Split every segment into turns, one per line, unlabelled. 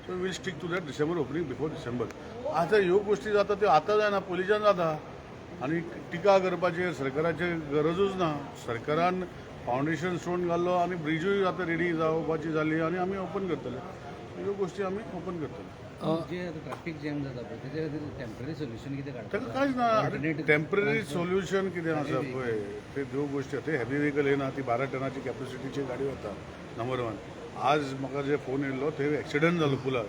So we'll stick to that December opening before December. आता ह्यो गोष्टी जाता त्यो आतां जायना, पयलींच्यान जाता. आनी टिका करपाची सरकाराची गरजूच ना. सरकारान फावंडेशन स्टोन घाल्लो आनी ब्रिजूय आतां रेडी जावपाची जाली आनी आमी ओपन करतले. ह्यो गोष्टी आमी ओपन करतले.
जे ट्रॅफिक जॅम जाता पळय तेच्या खातीर टेम्पररी सोल्युशन कितें काडटा?
ताका कांयच ना. टेम्पररी सोल्युशन कितें आसा पळय ते त्यो गोश्टी ते हेवी व्हेकल येना, ती 12 टनाची कॅपॅसिटीची गाडी वता. नंबर 1. आज म्हाका जे फोन येयल्लो थंय एक्सिडंट जालो पुलार.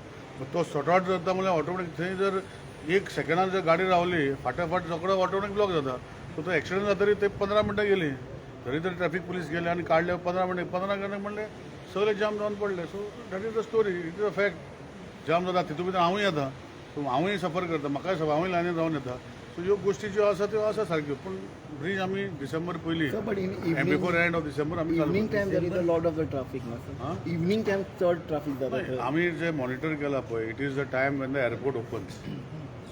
तो सॉर्ट आउट जाता म्हळ्यार ऑटोमॅटीक थंय जर 1 सेकंडान जर गाडी रावली फाटाफाट रोखडो ऑटोमॅटीक ब्लॉक जाता. सो तो एक्सिडंट जातरी ते 15 मिनटां गेली. तरी तर ट्रॅफिक पुलीस गेले आनी काडले 15 मिनटां म्हणले सगळे जाम जावन पडले. So that is the story. It is a fact. जाम जाता तितून भितर हांवूय येता. सो हांवूय सफर करता, म्हाकाय हांवूय लायनीन रावन येता. सो ह्यो गोश्टी ज्यो आसा त्यो आसा सारक्यो. पूण ब्रीज आमी डिसेंबर पयलीं end before end of December आमी चालू
evening time there is a lot of the traffic evening time चड ट्रॅफिक जाता.
आमी जे मॉनिटर केला पळय it is the time when the airport opens.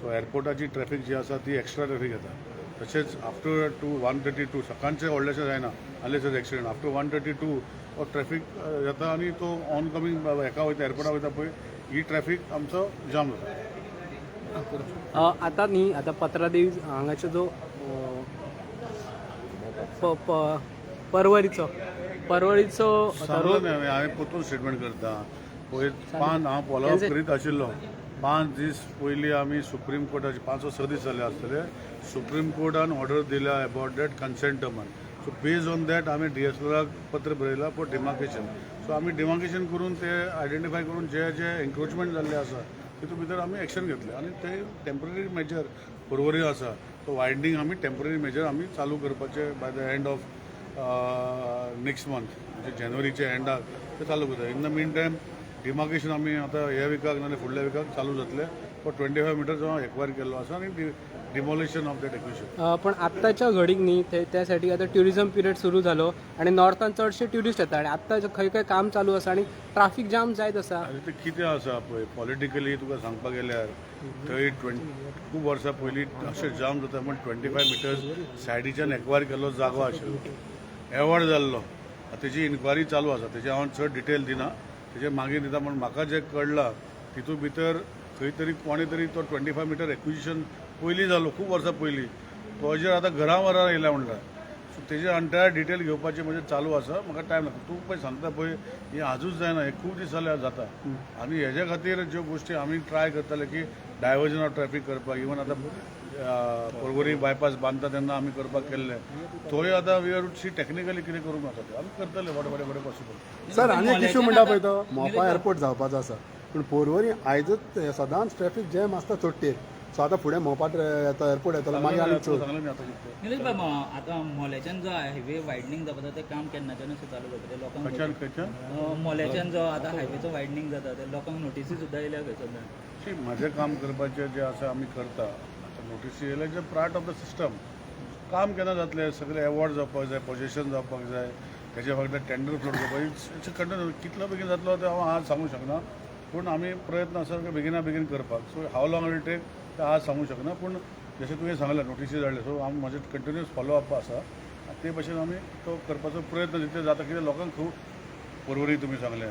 So एअरपोर्टाची ट्रॅफिक जी आसा ती एक्स्ट्रा ट्रॅफिक येता. तशेंच आफ्टर 1:32 सकाळचें व्हडलेशें जायना अनलेस एक्सिडंट. आफ्टर 1:32 हो ट्रॅफिक येता आनी तो ऑन कमींग हेका वयता एअरपोर्टाक वयता पळय ही ट्रॅफिक आमचो जाम जाता.
आता न्ही आता पत्रादेवी हांगाचो जो परवरीचो
सांगलो न्ही हांवें परतून स्टेटमेंट करता. पळय हांव फॉलोअप करीत आशिल्लो. 5 दीस पयलीं आमी सुप्रीम कोर्टाची 5 वा 6 दीस जाले आसतले. सुप्रीम कोर्टान ऑर्डर दिल्या अबाउट दॅट कन्सेंट टर्मान. सो बेज ऑन दॅट आमी DSLराक पत्र बरयलां फॉर डिमार्केशन. सो आमी डिमार्केशन करून ते आयडेंटिफाय करून जे जे एन्क्रोचमेंट जाल्ले आसा तितून भितर आमी एक्शन घेतले आनी ते टेम्पररी मेजर परवरी आसा तो वायडनींग आमी टेम्पररी मेजर आमी चालू करपाचे by the end of next month म्हणजे जानेवारीच्या एंडाक ते चालू करता. In the mean time demarcation आमी आतां ह्या विकाक नाजाल्यार फुडल्या विकाक चालू जातले. फॉर 25 मिटर्स हांव एक्वायर केल्लो आसा आनी डिमोलिशन ऑफ दॅट एक्विशन.
पण आत्ताच्या घडीक न्ही त्यासाठी आता ट्युरिझम पिरियड सुरू जालो आणि नॉर्थान चडशे ट्युरिस्ट येता आणि आत्ता खंय खंय काम चालू आसा आणि ट्राफिक जाम जायत आसा.
आनी ते कितें आसा पळय पॉलिटिकली तुका सांगपाक गेल्यार थंय खूब वर्सां पयलीं अशें जाम जाता म्हण 25 मिटर्स सायडीच्यान एक्वायर केल्लो जागो आशिल्लो. एवॉर्ड जाल्लो. तेजी इन्क्वायरी चालू आसा. तेजे हांव चड डिटेल दिना. तेजे मागीर दिता म्हण म्हाका जें कळलां तितून भितर खंय तरी कोणे तरी तो 25 मिटर एक्विजिशन पयलीं जालो खूब वर्सां पयलीं. तो हेजेर आतां घरा वरां येयला म्हणटा. सो तेजेर अंटायर डिटेल घेवपाचें म्हणजे चालू आसा. म्हाका टायम लागता. तूं पळय सांगता पळय हें आजूच जायना. हे खूब दीस जाले जाता. आनी हेजे खातीर ज्यो गोश्टी आमी ट्राय करताले की डायवर्जन ऑफ ट्रॅफिक करपाक इवन आतां परवरी बायपास बांदता तेन्ना आमी करपाक केल्ले. थंय आतां वी आर सी टेक्निकली कितें करूंक जाता ते आमी करतले बरें पॉसिबल.
सर आनी एक इश्यू म्हणटा पळय तो मोपा एअरपोर्ट जावपाचो आसा. पूण परवरी आयजूच सदांच ट्रॅफिक जॅम आसता चडटेर. सो आतां फुडें मोपा येता एअरपोर्ट येतलो मागीर आनी चड.
सांगलें न्ही आतां कितें
निलेश बाबा आतां मोल्याच्यान जो हायवे वायडनींग जाता तें काम केन्नाच्यान अशें चालू जाता ते लोकांक
खंयच्यान
मोल्याच्यान जो आतां हायवेचो वायडनींग जाता ते लोकांक नोटीसी सुद्दां येयल्या खंय सद्या.
म्हजें काम करपाचें जें आसा आमी करता. आतां नोटीसी येयले जे पार्ट ऑफ द सिस्टम. काम केन्ना जातलें सगळें एवॉर्ड जावपाक जाय पोजिशन जावपाक जाय तेजे फक्त टेंडर फ्लोट जावपाक कंटिन्यू कितलो बेगीन जातलो ते हांव आज सांगूंक शकना. पूण आमी प्रयत्न आसा बेगिना बेगीन करपाक. So how long will take ते आज सांगूंक शकना. पूण जशें तुवें सांगलें नोटीसी धाडले सो हांव म्हजें कंटिन्यूअस फॉलोअप आसा. ते भशेन आमी तो करपाचो प्रयत्न जितले जाता कितें लोकांक खूब परवरी तुमी सांगलें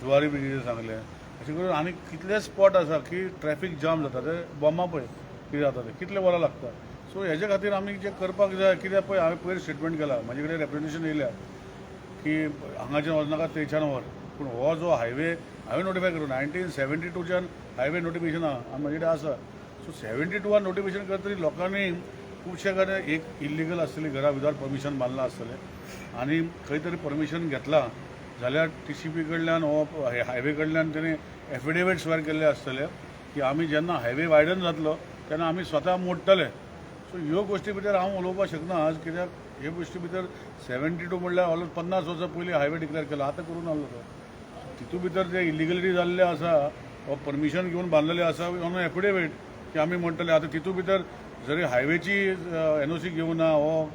जुवारी बी कितें सांगलें अशें करून आनी कितले स्पॉट आसा की ट्रॅफिक जाम जाता ते बोमा पळय कितें जाता ते कितले वरां लागता. सो हेजे खातीर आमी जें करपाक जाय कित्याक पळय हांवें पयर स्टेटमेंट केला म्हाजे कडेन रेप्रेजेंटेशन येयल्या की हांगाच्यान वचनाका थंयच्यान व्हर. पूण हो जो हायवे हांवें नोटिफाय करूं 1972च्यान हायवे नोटिफिकेशन आहा म्हाजे कडेन आसा. सो 72 नोटिफिकेशन करतरी लोकांनी खुबशे कडेन एक इल्लिगल आसतली घरा विदावट परमिशन बांदलां आसतलें आनी खंय तरी परमिशन घेतलां जाल्यार TCP कडल्यान हो हायवे कडल्यान तेणी एफिडेविट स्वेर केल्ले आसतले की आमी जेन्ना हायवे वायडन जातलो तेन्ना आमी स्वता मोडटले. सो ह्यो गोश्टी भितर हांव उलोवपाक शकना आज कित्याक ह्यो गोश्टी भितर 72 म्हणल्यार ऑलमोस्ट 50 वर्सां पयलीं हायवे डिक्लेअर केलो आतां करून आसलो तो. तितून भितर जे इलिगलिटी जाल्ले आसा हो परमिशन घेवन बांदलेले आसा ऑन एफिडेविट की आमी म्हणटले. आतां तितून भितर जरी हायवेची NOC घेवं ना हो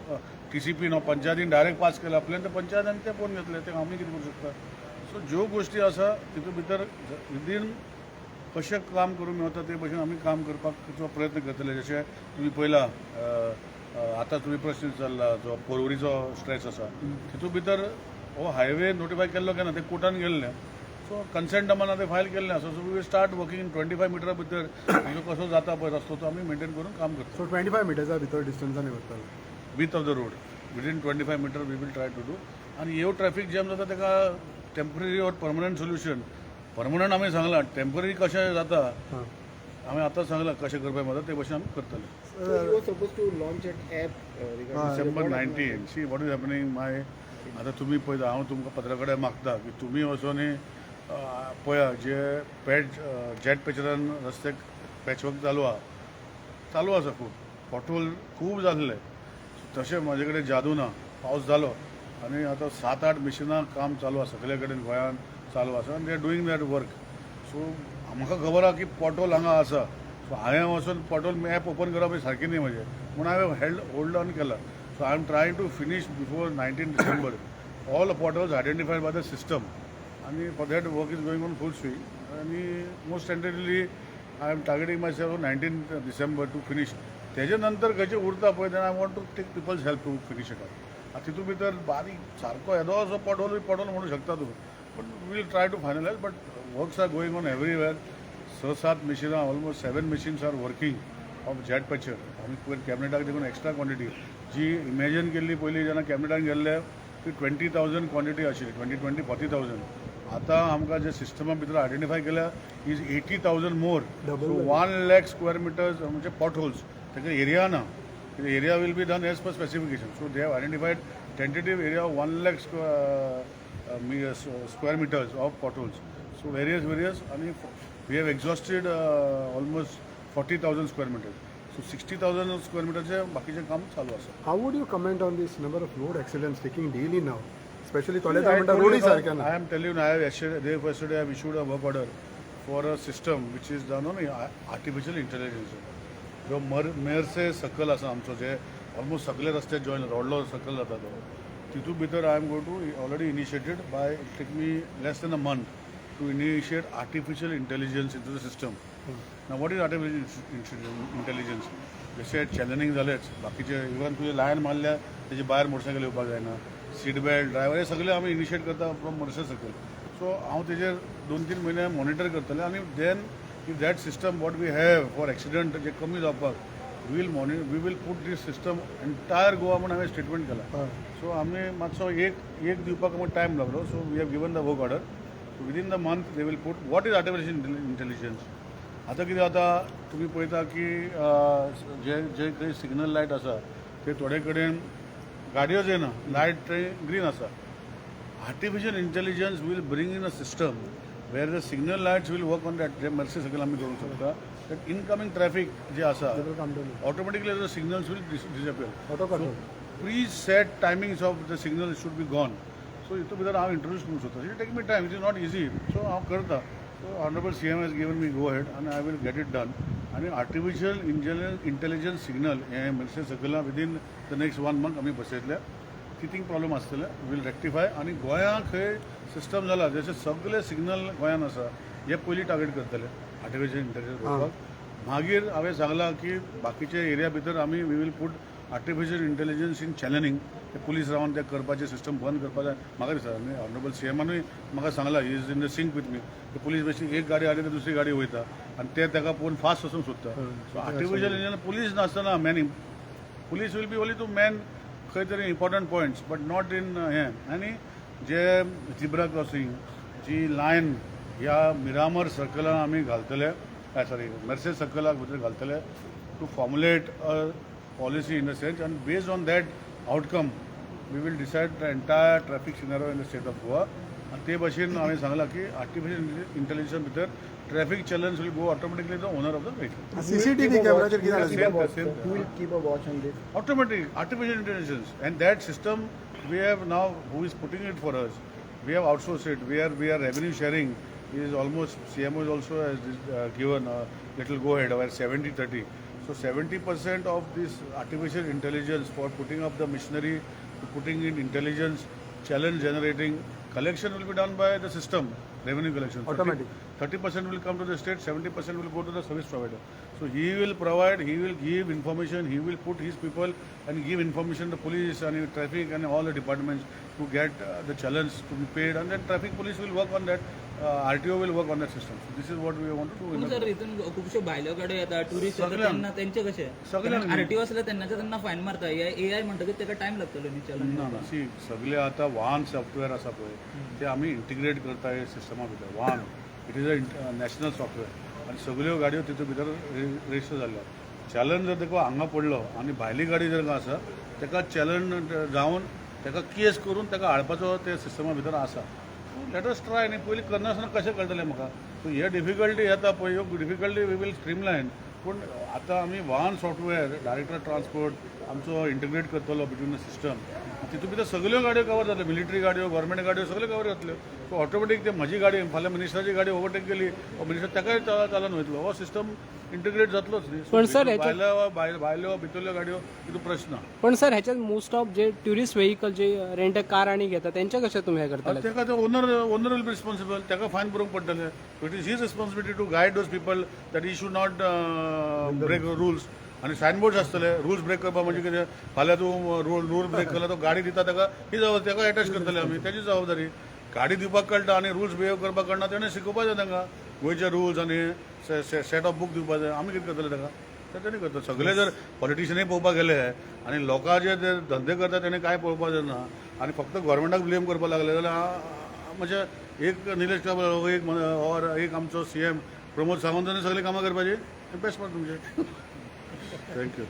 TCP नो पंचायतीन डायरेक्ट पास केला आपल्यान ते पंचायतान ते कोण घेतले ते आमी कितें करूं शकता. सो ज्यो गोश्टी आसा तितून भितर विदीन कशें काम करूंक मेळटा ते भशेन आमी काम करपाक प्रयत्न करतले. जशें तुमी पळयला आतां तुमी प्रश्न विचारला जो परवरीचो स्ट्रेच आसा तितून भितर हो हायवे नोटिफाय केल्लो केन्ना ते कोर्टान गेल्ले. सो कन्सेंट आम्हाला ते फायल केल्लें आसा. So we will start working in 25 मिटरा भितर ह्यो कसो जाता पळय रस्तो तो आमी मेंटेन करून काम करता.
सो 25 मिटर्सा भितर डिस्टन्सांनी वरतलो.
Width of the road within 25 meter we will try to do. आनी ह्यो ट्रॅफिक जॅम जाता ताका temporary or permanent solution. Permanent आमी सांगलां, टेम्पररी कशें जाता
हां.
आमी आतां सांगलां कशें करपाक मदत ते भशेन आमी करतले.
You were supposed to launch an app regarding
December 19 see what is happening my. आतां तुमी पळयता हांव तुमकां पत्रकाराक मागता की तुमी वचून पळया जे जेट पॅचरान रस्त्याक पॅचवर्क चालू आसा खूब पॉटहोल खूब जाल्ले. तशें म्हाजे कडेन जादू ना. पावस जालो आनी आतां 7-8 मिशिनां काम चालू आसा सगळे कडेन गोंयांत चालू आसा आनी they are doing that work. So म्हाका खबर आहा की पॉटहोल हांगा आसा. सो हांवें वचून पॉटहोल मॅप ओपन करप ही सारकी न्ही म्हजें म्हूण हांवें होल्ड ऑन केला. So I am trying to finish before 19 December all potholes identified by the system आनी for that work is going on full speed आनी most tentatively I am targeting myself 19 December to finish. तेजे नंतर खंयचें उरता पळय then I want to take people's help to finish it off. आतां तितून भितर बारीक सारको येदो असो पॉटहोल म्हणू शकता तूं but we will try to finalise. But works are going on everywhere. 6-7 मिशिनां almost 7 machines are working of jet patcher. आमी पयर कॅबिनेटाक देखून एक्स्ट्रा क्वॉन्टिटी जी इमॅजिन केल्ली पयलीं जेन्ना कॅबिनेटान गेल्ले ती 20,000 क्वॉन्टिटी आशिल्ली 40,000. आतां आमकां जे सिस्टमा भितर आयडेंटिफाय केल्या is 80,000 more. So 1 lakh square meters म्हणजे पॉटहोल्स. ताका एरिया ना. Area will be done as per specification. So they have identified tentative area 1 lakh square meters of potholes. So various आणि we have exhausted almost 40,000 square meters. So 60,000 स्क्वेअर मिटरचें बाकीचें काम चालू आसा.
How would you comment on this number of road accidents taking daily now specially थोड्या म्हणटा रोडी सारक्या ना.
I am telling you, I have yesterday I have issued a work order for a system which is done on artificial intelligence. जो मेरसे सकल आसा आमचो जे almost सगळे रस्ते जॉईन रोडलो सकल जाता तो तितून भितर I am going to already initiated by take me less than a month to initiate artificial intelligence into the system. ना वॉट इज आर्टिफिशियल इंटेलिजन्स. जशें चॅनलिंग जालेच बाकीचे इवन तुजे लायन मारल्या तेजे भायर मोटरसायकल येवपाक जायना. सीट बेल्ट ड्रायव्हर हे सगळे आमी इनिशिएट करता फ्रॉम मोटरसायकल सकल. सो हांव तेजेर 2-3 म्हयने मॉनिटर करतले आनी then if that system what we have for accident जे कमी जावपाक we will put this system entire Goa म्हणून हांवें स्टेटमेंट केला. सो आमी मातसो एक दिवपाक आमकां टायम लागलो. So we have given the work order. Within the month they will put what is artificial intelligence. आतां कितें जाता तुमी पळयता की जे खंय सिग्नल लायट आसा ते थोडे कडेन गाडयो येना लायट ग्रीन आसा. Artificial intelligence will bring in a system where the signal lights will work on that जे मर्सी सकल आमी करूंक शकता. दॅट इनकमिंग ट्रॅफिक जे आसा automatically the signals will disappear. Preset timings of the signal should be gone. So हितून भितर हांव इंट्रोड्यूस करूंक सोदता. It take me time. It is not easy. So हांव करता. So Honorable CM has given me go ahead and I will get it done. आणि artificial intelligence signal हे मेरसे सकला विदीन द नेक्स्ट 1 month आमी बसयतले. कितींग problem आसतले will rectify. आनी गोंयांत खंय सिस्टम जाला जशे सगळे सिग्नल गोंयांत आसा हे पयलीं टार्गेट करतले आर्टिफिशियल इंटेलिजन्स करपाक. मागीर हांवें सांगलां की बाकीचे एरिया भितर आमी we will put artificial intelligence in channelling. ते पुलीस रावन ते करपाचें सिस्टम बंद करपा जाय. म्हाका दिसता आनी ऑनरेबल CMनूय म्हाका सांगला he is in the sync with me. ते पुलीस बेश्टी एक गाडी आली तर दुसरी गाडी वयता आनी ते ताका पळोवन फास्ट वचूंक सोदता. सो आर्टिफिशियल इंटेलिजन्स पुलीस नासतना manning police will be only to man खंय तरी important points but not in हें. आनी जे झिब्रा क्रॉसिंग जी लायन ह्या मिरामर सर्कलान आमी घालतले मेर्से सर्कलाक भितर घालतले to formulate a policy in the sense and based on that outcome we will decide the entire traffic scenario in the state of Goa. आणि ते भशेन हांवें सांगलां की आर्टिफिशियल इंटेलिजन्स भितर traffic challenge will go automatically the owner of the vehicle.
CCTV कॅमेराचेर कितें आसा
who will keep a watch on this?
Automatic artificial intelligence and that system we have now who is putting it for us. We have outsourced it. We are revenue sharing is almost CMO is also has given a little go ahead where 70-30. So 70% of this artificial intelligence for putting up the machinery, putting in intelligence, challenge generating, collection will be done by the system, revenue collection.
Automatic.
30% will come to the state, 70% will go to the service provider. So he will provide, he will give information, he will put his people and give information to police and traffic and all the departments to get the challenge to be paid, and then traffic police will work on that. RTO will work on that system. So this is what we want to do.
पूण sir हितून खुबश्यो भायल्यो गाडयो येता tourist येता
सगळ्यांक.
तेन्ना तेंचे कशे
सगळ्यांक.
आरटीओ आसल्यार तेन्ना फायन मारता हे AI म्हणटकीर तेका टायम लागतलो न्ही चलन
ना ना सी सगळे आता वाहन सॉफ्टवेअर आसा पळय ते आमी इंटिग्रेट करता हे सिस्टमा भितर वाहन it is a national software आनी सगळ्यो गाडयो तितून भितर रेजिस्टर जाल्ल्या चलन जर तेका हांगा पडलो आनी भायली गाडी जर आसा तेका चलन जावन तेका केस करून तेका हाडपाचो ते सिस्टमा भितर आसा लेट अस ट्राय न्ही पयलीं करनासतना कशें कळटलें म्हाका सो हे डिफिकल्टी येता पळय ह्यो डिफिकल्टी वी वील स्ट्रीमलायन पूण आतां आमी वाहन सॉफ्टवेअर डायरेक्टर ट्रान्सपोर्ट आमचो इंटिग्रेट करतलो बिटवीन द सिस्टम तितून भितर सगळ्यो गाडयो कवर जातल्यो मिलिटरी गाडयो गव्हर्मेंट गाडयो सगळ्यो कवर जातल्यो सो ऑटोमॅटीक ते म्हजी गाडी फाल्यां मिनिस्टराची गाडी ओवरटेक केली मिनिस्टर तेकाय चालन वयतलो हो सिस्टम इंटिग्रेट जातलोच न्ही
पण सर ह्याच्यात-
भायल्यो भितरल्यो गाडयो तितून प्रश्न
पण सर ह्याच्यात मोस्ट ऑफ जे ट्युरिस्ट व्हेकल जे रेंट कार आणि घेतात त्यांच्या कशा तुम्ही हे करताले
तेका ते ओनर विल बी रिस्पॉन्सिबल तेका फायन बरोवंक पडटलें it is his responsibility to guide those people that he should not break rules आनी सायनबोर्ड्स आसतले रुल्स ब्रेक करपा म्हणजे कितें फाल्यां तूं रूल ब्रेक केलो तो गाडी दिता तेका ही जबाबदारी तेका अटॅच करतले आमी तेजी जबाबदारी गाडी दिवपाक कळटा आनी रुल्स बिहेव करपाक कळना तेणें शिकोवपाक जाय तांकां गोंयचे रुल्स आनी सेट ऑफ बूक दिवपाक जाय आमी कितें करतले तेका ते तेणी करता सगळे जर पॉलिटिशियनूय पळोवपाक गेले आनी लोकां जे धंदे करता तेणे काय पळोवपाक जायना आनी फक्त गव्हर्मेंटाक ब्लेम करपाक लागले जाल्यार म्हणजे एक निलेश काब्राल एक और एक आमचो CM प्रमोद सावंतांनी सगळी कामां करपाची बेस्ट पार्ट तुमचे थँक्यू